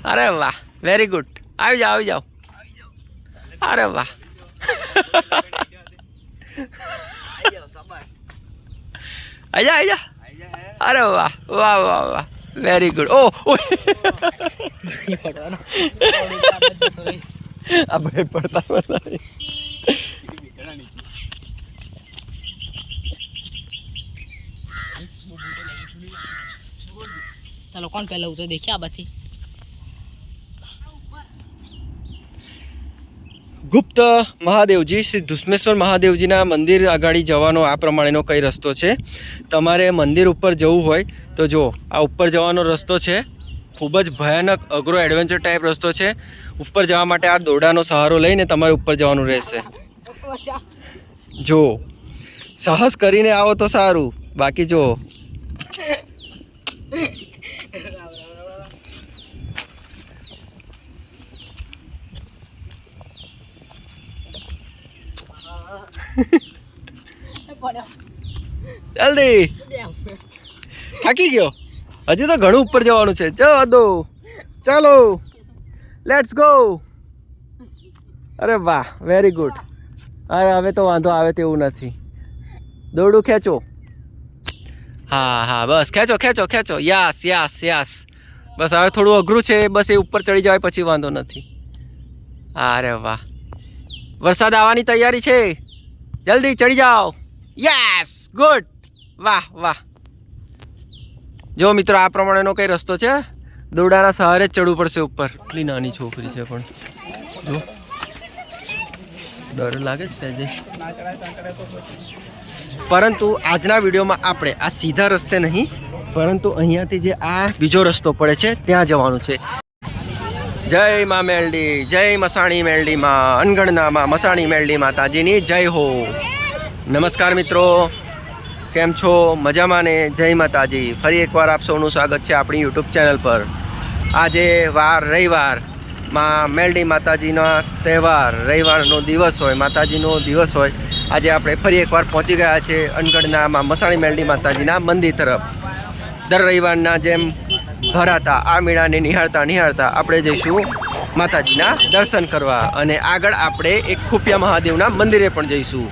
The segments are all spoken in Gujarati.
अरे वाह वेरी गुड આવી જાઓ अरे वाह आजा अरे वाह वाह वाह वाह वेरी गुड ओ अब पड़ता चलो कौन पहले उतरे देखिए आ बाती गुप्त महादेवजी श्री धुस्मेश्वर महादेवजीना मंदिर आगाड़ी जवानो आ प्रमाणेनो कई रस्तो छे। तमारे मंदिर उपर जवुं होय तो जो आ उपर जवानो रस्तो छे खूब ज भयानक अघरो एडवेन्चर टाइप रस्तो छे। उपर जवा माटे आ दोरडानो सहारो लईने तमारे उपर जवानुं रहेशे। जो साहस करीने आवो तो सारूं बाकी जो जल्दी थाकी गयो हजी तो घणुं उपर जवानुं छे। दो चलो लेट्स गो अरे वाह वेरी गुड अरे हवे तो वांधो आवे तेवुं नथी दौड़ू खेचो हाँ हाँ बस खेचो खेचो खेचो यस यस यस बस हवे थोड़ुं अघरू छे बस ए उपर चढ़ी जाए पछी वांधो नथी। अरे वाह वरसाद आवानी तैयारी छे जल्दी चढ़ी जाओ यस गुड वाह वाह जो मित्रों आ प्रमाणेनो कई रस्तो छे दौड़ाना सहारे चढ़વું પડશે ઉપર। એટલી નાની છોકરી છે પણ જો डर लागे છે परंतु आजना विडियोमां आपणे आ सीधा रस्ते नहीं परंतु अहींयाथी जे आ बीजो रस्तो पड़े छे त्यां जवानुं छे। जय मां मेलडी जय मसाणी मेलडी मां अनगणना मां मसाणी मेलडी माताजीनी जय हो। नमस्कार मित्रों केम छो मजामां ने जय माताजी। फरी एक बार आप सौનું स्वागत है अपनी यूट्यूब चैनल पर। आजे वार रविवार मां मेलडी माताजीनो तहेवार रविवारनो दिवस होय माताजीनो दिवस होय आज आप फरी एक बार पहुँची गया है अनगढ़ना में मसाणी मेलडी माताजीना मंदिर तरफ। दर रविवारना जेम भराता आ मेळाने निहाळता निहाळता आपणे जईशुं माताजीना दर्शन करवा अने आगळ आपणे एक खुफिया महादेवना मंदिरे पण जईशुं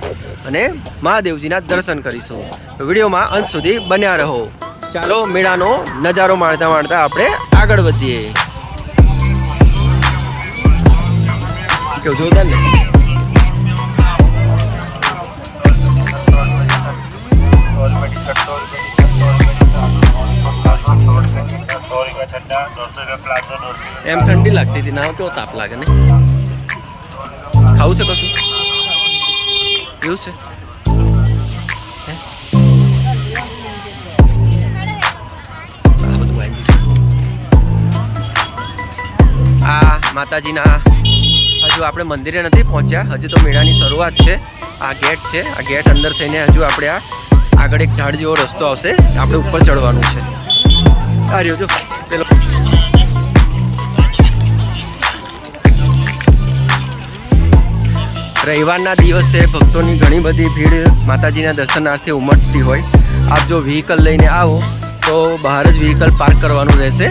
अने महादेवजीना दर्शन करीशुं। विडियो में अंत सुधी बन्या रहो। चालो मेळानो नजारो माणता माणता आपणे आगळ वधीए। क्यों जोरदार ने एम ठंडी लगती थी नाव क्यों ताप लागे ने खाऊ छे कशुं केवुं छे आ माताजीना हजू आपणे मंदिरे नथी पहोंच्या हजू तो मेळानी शरूआत छे। आ गेट छे आ गेट अंदर थईने हजू आपणे आगळ एक झाड़ जेवो रस्तो आवशे आपणे उपर चढ़वानुं छे। आ रह्यो जो पेलो रविवारना दिवसे भक्तोनी घणी बधी भीड़ माताजीना दर्शनार्थे उमटती होय। आप जो व्हीकल लईने आवो तो बहार ज व्हीकल पार्क करवानुं रहेशे।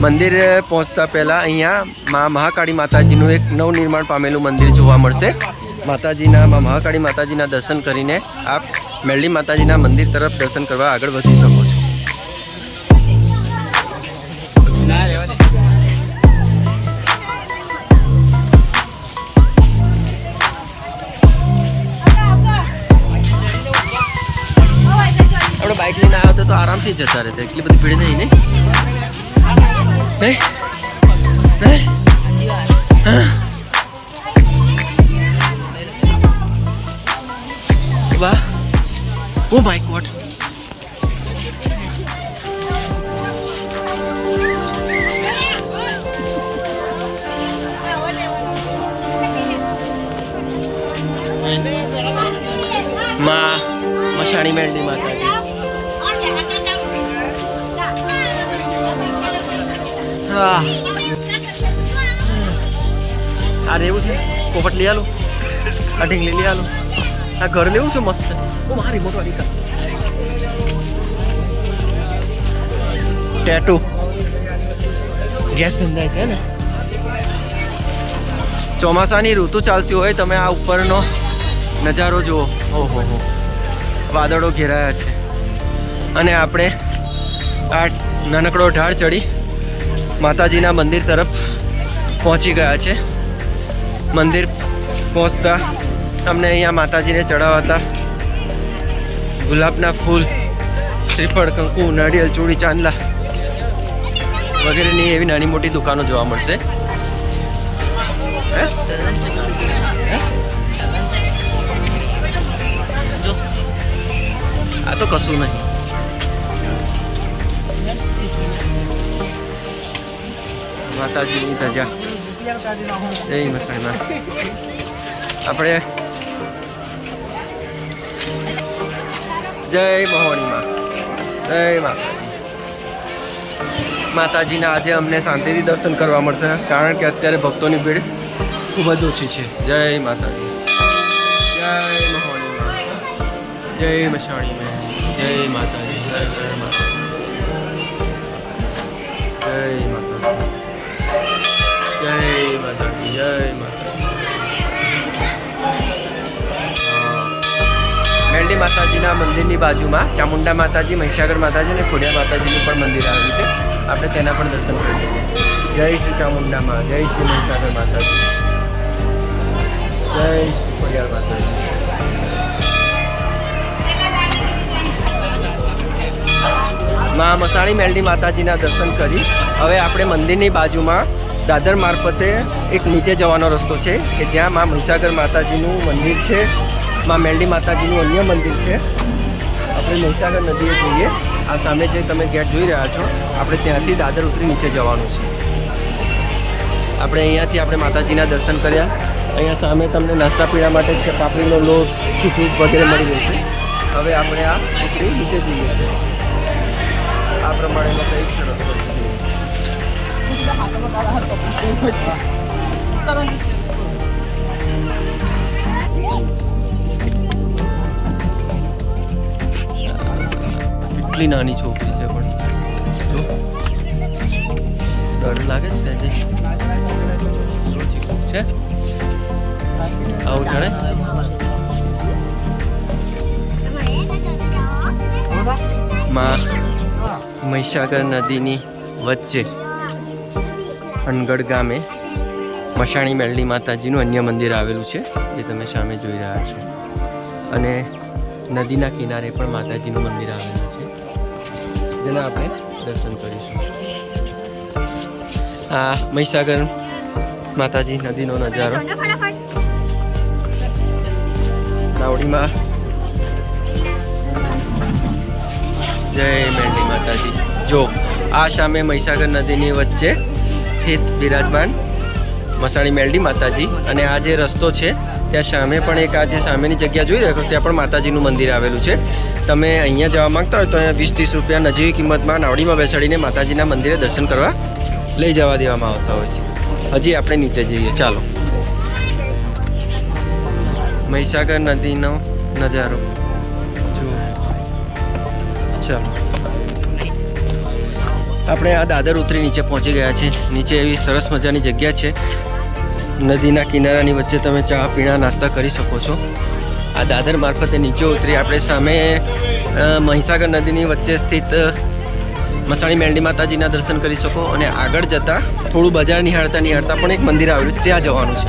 मंदिर पहुँचता पहला अहींया मां महाकाળી माताजीनुं एक नवनिर्माण पामेलुं मंदिर जोवा मळशे। माताजीना मां महाकाળી माताजीना दर्शन करीने आप मेलडी माताजीना मंदिर तरफ दर्शन करवा आगळ वधी शको छो। આપણે બાઇક લઈને આવ્યો તો આરામથી જતા રહેતા એટલી બધી ભીડ નહીં ને वाह ओ माय गॉड मां मसाणी मेलडी माताजी આ રહેવું છે પોપટ લઈ આલો, આ ઢીંગલી લઈ આલો, આ ઘર લેવું છે મસ્ત છે. ઓ મારી મોટો અડીકા ટેટુ ગેસ ગંધાય છે ને. ચોમાસાની ઋતુ ચાલતી હોય, તમે આ ઉપરનો નજારો જુઓ. ઓહો હો, વાદળો ઘેરાયા છે અને આપણે આ નાનકડો ઢાળ ચડી માતાજીના મંદિર તરફ પહોંચી ગયા છે. મંદિર પહોંચતા અમને અહીંયા માતાજીને ચડાવતા ગુલાબના ફૂલ, શ્રીફળ, કંકુ, નાળિયેર, ચૂડી, ચાંદલા વગેરેની એવી નાની મોટી દુકાનો જોવા મળશે. હે? આ તો કશું નહીં. માતાજીની ધજા. જય મસાઈમાં આપણે જય મહોણીમાં જય માતાજી. માતાજીના આજે અમને શાંતિથી દર્શન કરવા મળશે, કારણ કે અત્યારે ભક્તોની ભીડ ખૂબ જ ઓછી છે. જય માતાજી. જય મહોણીમાં જય મસાણીમાં જય માતાજી. જય માતાજી. જય માતાજી. જય માતાજી. જય માતાજી. મેલડી માતાજીના મંદિરની બાજુમાં ચામુંડા માતાજી, મહિષાગર માતાજી અને ખોડિયાર માતાજીનું પણ મંદિર આવેલું છે. આપણે તેના પણ દર્શન કરી લઈએ. જય શ્રી ચામુંડામાં, જય શ્રી મહિષાગર માતાજી, જય શ્રી ખોડિયાર માતાજી. મા મસાણી મેલડી માતાજીના દર્શન કરી હવે આપણે મંદિરની બાજુમાં દાદર મારફતે એક નીચે જવાનો રસ્તો છે કે જ્યાં મા મહિષાગર માતાજીનું મંદિર છે, મા મેલડી માતાજીનું અન્ય મંદિર છે. આપણે મહિષાગર નદીએ જઈએ. આ સામે જે તમે ગેટ જોઈ રહ્યા છો, આપણે ત્યાંથી દાદર ઉતરી નીચે જવાનું છે. આપણે અહીંયાથી આપણે માતાજીના દર્શન કર્યા. અહીંયા સામે તમને નાસ્તા પીણા માટે પાપડીનો લોટ, ખીચડી વગેરે મળી રહેશે. હવે આપણે આ ઉતરી નીચે જઈએ છીએ. આ પ્રમાણેનો કંઈક રસ્તો છે. કેટલી નાની છોકરી છે, પણ જો ડર લાગે છે છે આવું જાણે. માં મહિષાગર નદીની વચ્ચે અનગઢ ગામે મસાણી મેલડી માતાજીનું અન્ય મંદિર આવેલું છે, જે તમે સામે જોઈ રહ્યા છો. અને નદીના કિનારે પણ માતાજીનું મંદિર આવેલું છે, જેના આપણે દર્શન કરીશું. આ મહિષાગર માતાજી નદીનો નજારો. નાવડીમાં જય મેલડી માતાજી. જો આ સામે મહિષાગર નદીની વચ્ચે સ્થિત બિરાજમાન મસાણી મેલડી માતાજી, અને આ જે રસ્તો છે ત્યાં સામે પણ એક આ જે સામેની જગ્યા જોઈ રહ્યો ત્યાં પણ માતાજીનું મંદિર આવેલું છે. તમે અહીંયા જવા માંગતા હોય તો અહીંયા 20-30 રૂપિયા નજીવી કિંમતમાં નાવડીમાં બેસાડીને માતાજીના મંદિરે દર્શન કરવા લઈ જવા દેવામાં આવતા હોય છે. હજી આપણે નીચે જઈએ. ચાલો, મહિષાગર નદીનો નજારો જુઓ. ચાલો, આપણે આ દાદર ઉતરી નીચે પહોંચી ગયા છે. નીચે એવી સરસ મજાની જગ્યા છે. નદીના કિનારાની વચ્ચે તમે ચા પીણા નાસ્તા કરી શકો છો. આ દાદર મારફતે નીચે ઉતરી આપણે સામે મહિષાગર નદીની વચ્ચે સ્થિત મસાણી મેલડી માતાજીના દર્શન કરી શકો. અને આગળ જતાં થોડું બજાર નિહાળતા પણ એક મંદિર આવેલું છે, ત્યાં જવાનું છે.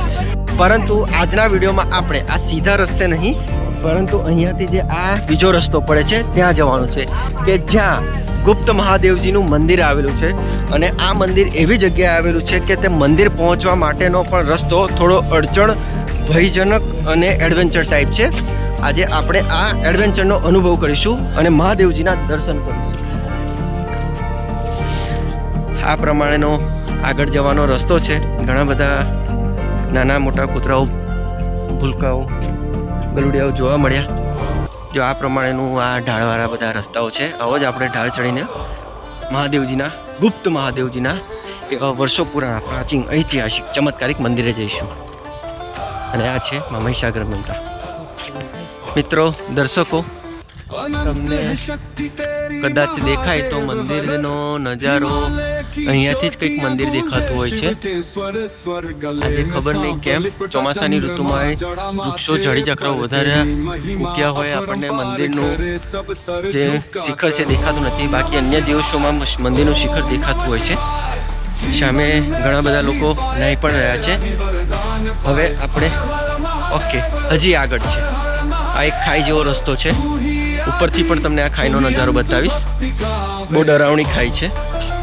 પરંતુ આજના વિડીયોમાં આપણે આ સીધા રસ્તે નહીં, પરંતુ અહીંયાથી જે આ બીજો રસ્તો પડે છે ત્યાં જવાનું છે, કે જ્યાં ગુપ્ત મહાદેવજીનું મંદિર આવેલું છે. અને આ મંદિર એવી જગ્યાએ આવેલું છે કે તે મંદિર પહોંચવા માટેનો પણ રસ્તો થોડો અડચણ, ભયજનક અને એડવેન્ચર ટાઈપ છે. આજે આપણે આ એડવેન્ચરનો અનુભવ કરીશું અને મહાદેવજીના દર્શન કરીશું. આ પ્રમાણેનો આગળ જવાનો રસ્તો છે. ઘણા બધા નાના મોટા કૂતરાઓ, ભૂલકાઓ, ગલુડિયાઓ જોવા મળ્યા. જો આ પ્રમાણેનું આ ઢાળવાળા બધા રસ્તાઓ છે. આવો જ આપણે ઢાળ ચડીને મહાદેવજીના, ગુપ્ત મહાદેવજીના એવા વર્ષો પુરાણા પ્રાચીન ઐતિહાસિક ચમત્કારિક મંદિરે જઈશું. અને આ છે મહીસાગર મંદિર. મિત્રો દર્શકો, તમને કદાચ દેખાય તો મંદિરનો નજારો અહીંયાથી જ કંઈક મંદિર દેખાતું હોય છે. આજે ખબર નહીં કેમ ચોમાસાની ઋતુમાં વૃક્ષો ઝાડી ઝાકરાઓ વધારે ઉગ્યા હોય, આપણને મંદિરનું જે શિખર છે દેખાતું નથી. બાકી અન્ય દિવસોમાં મંદિરનું શિખર દેખાતું હોય છે. સામે ઘણા બધા લોકો નાહી પણ રહ્યા છે. હવે આપણે ઓકે હજી આગળ છે. આ એક ખાઈ જેવો રસ્તો છે. ઉપરથી પણ તમને આ ખાઈનો નજારો બતાવીશ. બહુ ડરાવણી ખાઈ છે.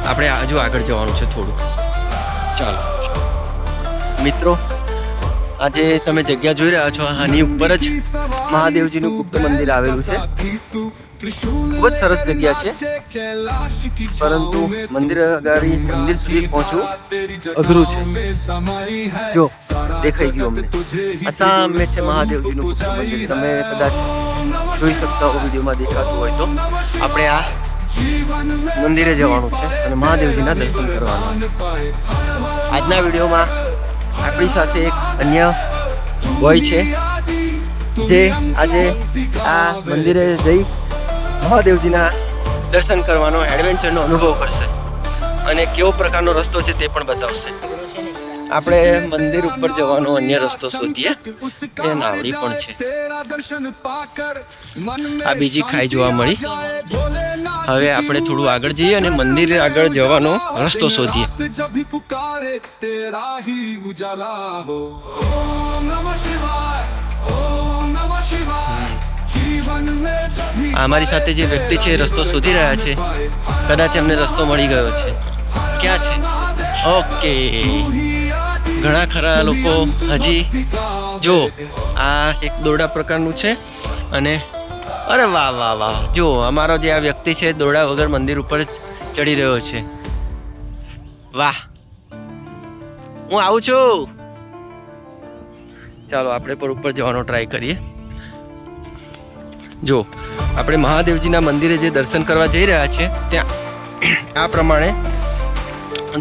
આપણે હજુ આગળ જવાનું છે થોડું. ચાલો મિત્રો, આજે તમે જગ્યા જોઈ રહ્યા છો, આની ઉપર જ મહાદેવજીનું ગુપ્ત મંદિર આવેલું છે. ખૂબ જ સરસ જગ્યા છે, પરંતુ મંદિર સુધી પહોંચવું અઘરું છે. જો દેખાઈ ગયું અમને, આ સામે છે મહાદેવજીનું ગુપ્ત મંદિર. તમે કદાચ જોઈ શકતા હો, વિડીયોમાં દેખાતું હોય તો. આપણે આ મંદિરે જવાનું છે અને મહાદેવજીના દર્શન કરવાના. આજના વિડીયોમાં આપણી સાથે એક અન્ય બોય છે જે આજે આ મંદિરે જઈ મહાદેવજીના દર્શન કરવાનો એડવેન્ચરનો અનુભવ કરશે અને કેવો પ્રકારનો રસ્તો છે તે પણ બતાવશે. આપણે મંદિર ઉપર જવાનો અન્ય રસ્તો શોધીએ. એ નાવડી પણ છે. આ બીજી ખાઈ જોવા મળી. હવે આપણે થોડું આગળ જઈએ અને મંદિર આગળ જવાનો રસ્તો શોધીએ. અમારી સાથે જે વ્યક્તિ છે એ રસ્તો શોધી રહ્યા છે. કદાચ એમને રસ્તો મળી ગયો છે. ક્યાં છે? ઓકે, ઘણા ખરા લોકો હજી જો આ એક દોરડા પ્રકારનું છે અને અરે વાહ વાહ વાહ, જો અમારો જે આ વ્યક્તિ છે દોરડા વગર મંદિર ઉપર ચડી રહ્યો છે. વાહ, હું આવું છું. ચાલો આપણે પર ઉપર જવાનો ટ્રાય કરીએ. જો આપણે મહાદેવજીના મંદિરે જે દર્શન કરવા જઈ રહ્યા છે ત્યાં આ પ્રમાણે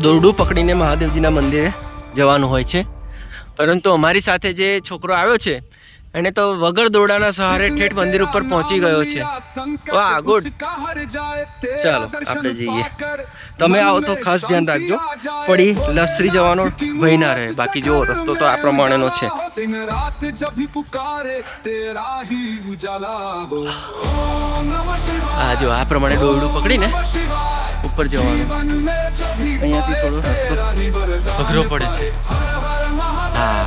દોરડું પકડીને મહાદેવજીના મંદિરે જવાનું હોય છે. પરંતુ અમારી સાથે જે છોકરો આવ્યો છે એને તો વગર દોરડાના સહારે ઠેઠ મંદિર ઉપર પહોંચી ગયો છે. વાહ, ગુડ. ચાલો આપણે જઈએ. તમે આવો તો ખાસ ધ્યાન રાખજો, પડી લસરી જવાનો ભય ના રહે. બાકી જો રસ્તો તો આ પ્રમાણેનો છે. હા, જો આ પ્રમાણે દોરડું પકડીને ઉપર જવાનું. અહીંયાથી થોડો રસ્તો અઘરો પડે છે. હા,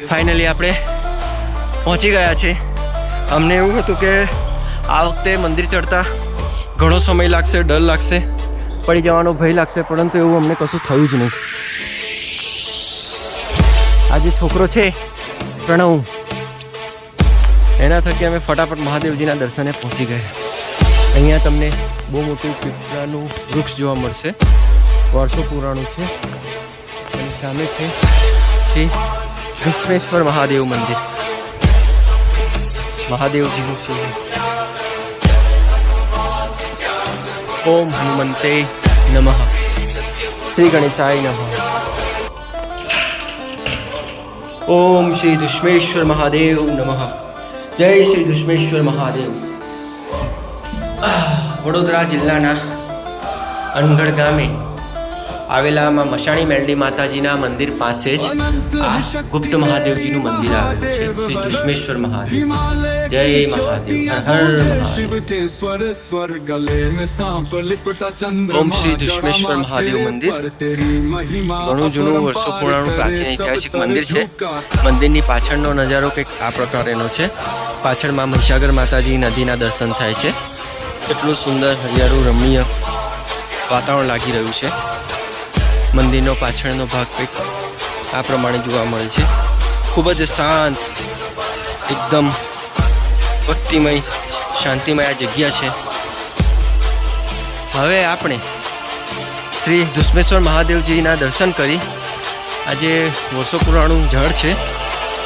ફાઇનલી આપણે પહોંચી ગયા છે. અમને એવું હતું કે આ વખતે મંદિર ચડતા ઘણો સમય લાગશે, ડર લાગશે, પડી જવાનો ભય લાગશે, પરંતુ એવું અમને કશું થયું જ નહીં. આ જે છોકરો છે પ્રણવ, એના થકી અમે ફટાફટ મહાદેવજીના દર્શને પહોંચી ગયા. અહીંયા તમને બહુ મોટું પીપળાનું વૃક્ષ જોવા મળશે. વર્ષો પુરાણું છે. અને સામે છે શ્રી દુષ્મેશ્વર મહાદેવ મંદિર. મહાદેવજીનું શિવ. ઓમ હનુમંતે નમઃ. શ્રી ગણેશાય નમઃ. ઓમ શ્રી દુષ્મેશ્વર મહાદેવ નમઃ. જય શ્રી દુષ્મેશ્વર મહાદેવ. વડોદરા જિલ્લાના અનગઢ ગામે આવેલા મશાણી મેલડી માતાજીના મંદિર પાસે જ આ ગુપ્ત મહાદેવજીનું મંદિર આવેલું છે. શ્રી દુષ્મેશ્વર મહાદેવ. જય મહાદેવ. હર હર મહાદેવ. ઓમ શ્રી દુષ્મેશ્વર મહાદેવ મંદિર ઘણું જૂનું, વર્ષો પુરાણું, પ્રાચીન ઐતિહાસિક મંદિર છે. મંદિરની પાછળનો નજારો કંઈક આ પ્રકારેનો છે. પાછળમાં મહીસાગર માતાજી નદીના દર્શન થાય છે. કેટલું સુંદર હરિયાળું રમણીય વાતાવરણ લાગી રહ્યું છે. મંદિરનો પાછળનો ભાગ કંઈક આ પ્રમાણે જોવા મળે છે. ખૂબ જ શાંત, એકદમ ભક્તિમય, શાંતિમય આ જગ્યા છે. હવે આપણે શ્રી દુષ્મેશ્વર મહાદેવજીના દર્શન કરી આ જે વર્ષો પુરાણું ઝાડ છે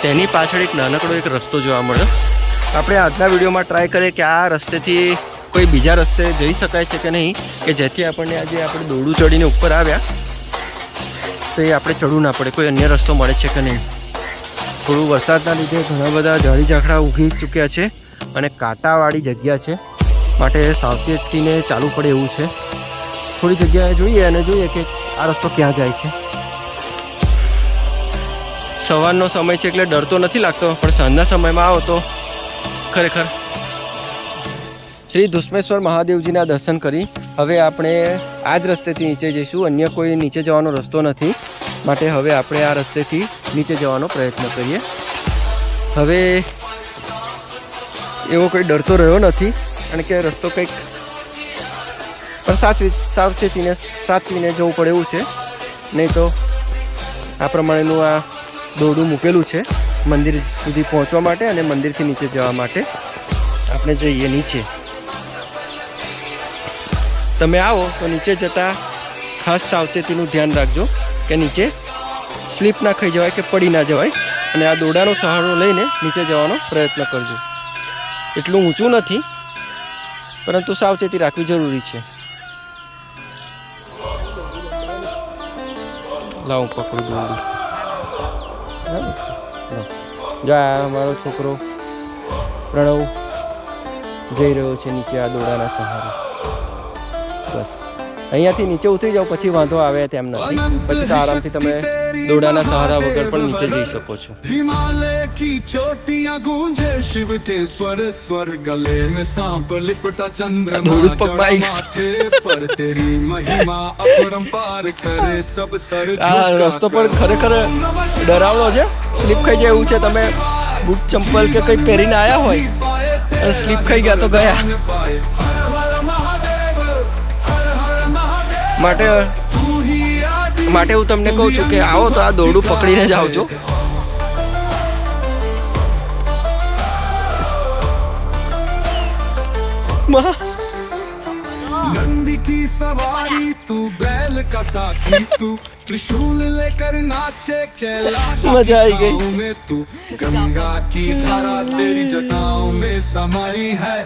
તેની પાછળ એક નાનકડો એક રસ્તો જોવા મળ્યો. આપણે આજના વિડીયોમાં ટ્રાય કરીએ કે આ રસ્તેથી કોઈ બીજા રસ્તે જઈ શકાય છે કે નહીં, કે જેથી આપણને આજે આપણે દોરડું ચડીને ઉપર આવ્યા તો એ આપણે ચડવું ના પડે, કોઈ અન્ય રસ્તો મળે છે કે નહીં. થોડું વરસાદના લીધે ઘણા બધા ઝાડી ઝાખરા ઉગી ચૂક્યા છે અને કાંટાવાળી જગ્યા છે, માટે સાવચેતીને ચાલવું પડે એવું છે. થોડી જગ્યાએ જોઈએ અને જોઈએ કે આ રસ્તો ક્યાં જાય છે. સવારનો સમય છે એટલે ડર તો નથી લાગતો, પણ સાંજના સમયમાં આવો તો ખરેખર. શ્રી ધુસ્મેશ્વર મહાદેવજીના દર્શન કરી હવે આપણે આ જ રસ્તેથી નીચે જઈશું. અન્ય કોઈ નીચે જવાનો રસ્તો નથી, માટે હવે આપણે આ રસ્તેથી નીચે જવાનો પ્રયત્ન કરીએ. હવે એવો કોઈ ડર તો રહ્યો નથી, કારણ કે રસ્તો કંઈક પણ સાચવીને જવું પડે એવું છે. નહીં તો આ પ્રમાણેનું આ દોરડું મૂકેલું છે મંદિર સુધી પહોંચવા માટે અને મંદિરથી નીચે જવા માટે. આપણે જઈએ નીચે. તમે આવો તો નીચે જતાં ખાસ સાવચેતીનું ધ્યાન રાખજો કે નીચે સ્લીપ ના ખાઈ જવાય કે પડી ના જવાય, અને આ દોરડાનો સહારો લઈને નીચે જવાનો પ્રયત્ન કરજો. એટલું ઊંચું નથી, પરંતુ સાવચેતી રાખવી જરૂરી છે. લાવું પકડું દોરડું. જા મારો છોકરો પ્રણવ જઈ રહ્યો છે નીચે આ દોરડાના સહારે. બસ અહીંયાથી નીચે ઉતરી જાઓ, પછી વાંધો આવે તેમ નથી. પછી તો આરામથી તમે દોરડાના સહારા વગર પણ નીચે જઈ શકો છો. हिमालय की चोटियां गूंजे शिव के स्वर स्वर गले में सांप लिपटा चंद्रमा चढ़ा माथे पर तेरी महिमा अपरंपार करे सब सर આ રસ્તો પણ ખરેખર ડરાવનો છે. સ્લીપ ખાઈ જાય એવું છે. તમે બૂટ ચંપલ કે કંઈ પહેરીને આવ્યા હોય અને સ્લીપ ખાઈ ગયા તો ગયા. માટે હું તમને કહું છું કે આવો તો આ દોરડું પકડીને જ આવજો. नंदी की सवारी तू बैल का साथी तू त्रिशूल लेकर नाचे कैलाश मजा आई गई. में तू गंगा की धारा तेरी जटाओं में समाई है.